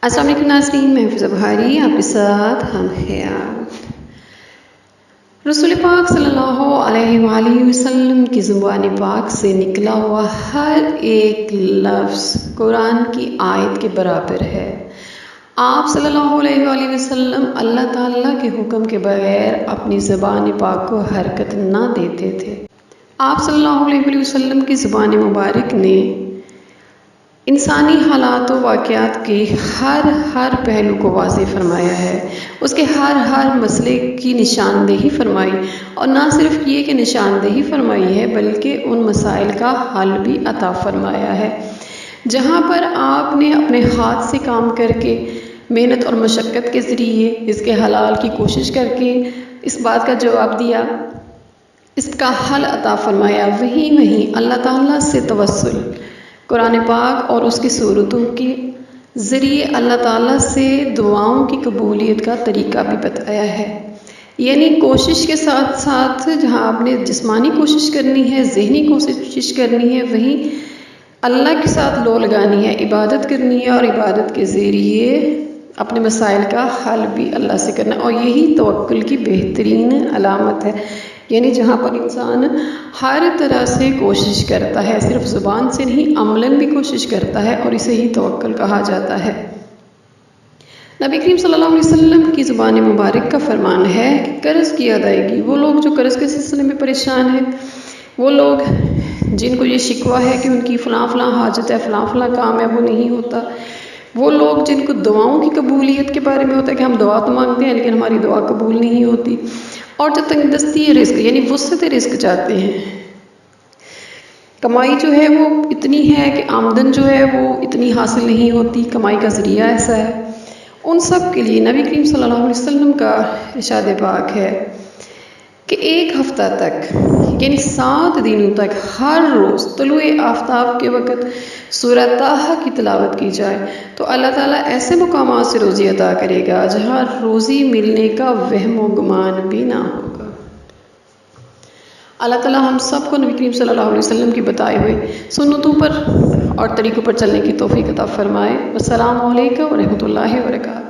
السلام علیکم ناظرین، میں حفظہ بہاری آپ کے ساتھ ہم خیال۔ رسول پاک صلی اللہ علیہ وآلہ وسلم کی زبان پاک سے نکلا ہوا ہر ایک لفظ قرآن کی آیت کے برابر ہے۔ آپ صلی اللہ علیہ وآلہ وسلم اللہ تعالیٰ کے حکم کے بغیر اپنی زبان پاک کو حرکت نہ دیتے تھے۔ آپ صلی اللہ علیہ وآلہ وسلم کی زبان مبارک نے انسانی حالات و واقعات کے ہر پہلو کو واضح فرمایا ہے، اس کے ہر مسئلے کی نشاندہی فرمائی، اور نہ صرف یہ کہ نشاندہی فرمائی ہے بلکہ ان مسائل کا حل بھی عطا فرمایا ہے۔ جہاں پر آپ نے اپنے ہاتھ سے کام کر کے، محنت اور مشقت کے ذریعے اس کے حلال کی کوشش کر کے اس بات کا جواب دیا، اس کا حل عطا فرمایا، وہیں اللہ تعالیٰ سے توسل قرآن پاک اور اس کی صورتوں کے ذریعے اللہ تعالیٰ سے دعاؤں کی قبولیت کا طریقہ بھی بتایا ہے۔ یعنی کوشش کے ساتھ ساتھ جہاں آپ نے جسمانی کوشش کرنی ہے، ذہنی کوشش کرنی ہے، وہیں اللہ کے ساتھ لو لگانی ہے، عبادت کرنی ہے، اور عبادت کے ذریعے اپنے مسائل کا حل بھی اللہ سے کرنا، اور یہی توکل کی بہترین علامت ہے۔ یعنی جہاں پر انسان ہر طرح سے کوشش کرتا ہے، صرف زبان سے نہیں عملاً بھی کوشش کرتا ہے، اور اسے ہی توکل کہا جاتا ہے۔ نبی کریم صلی اللہ علیہ وسلم کی زبان مبارک کا فرمان ہے کہ قرض کی ادائیگی، وہ لوگ جو قرض کے سلسلے میں پریشان ہیں، وہ لوگ جن کو یہ شکوہ ہے کہ ان کی فلاں حاجت ہے، فلاں کام ہے، وہ نہیں ہوتا، وہ لوگ جن کو دعاؤں کی قبولیت کے بارے میں ہوتا ہے کہ ہم دعا تو مانگتے ہیں لیکن ہماری دعا قبول نہیں ہوتی، اور جو تنگ دستی رزق یعنی وسعت رزق چاہتے ہیں، کمائی جو ہے وہ اتنی ہے کہ آمدن جو ہے وہ اتنی حاصل نہیں ہوتی، کمائی کا ذریعہ ایسا ہے، ان سب کے لیے نبی کریم صلی اللہ علیہ وسلم کا ارشاد پاک ہے کہ ایک ہفتہ تک یعنی 7 دنوں تک ہر روز طلوع آفتاب کے وقت سورہ طٰہٰ کی تلاوت کی جائے تو اللہ تعالیٰ ایسے مقامات سے روزی عطا کرے گا جہاں روزی ملنے کا وہم و گمان بھی نہ ہوگا۔ اللہ تعالیٰ ہم سب کو نبی کریم صلی اللہ علیہ وسلم کی بتائے ہوئے سنتوں پر اور طریقوں پر چلنے کی توفیق عطا فرمائے۔ السلام علیکم ورحمۃ اللہ وبرکاتہ۔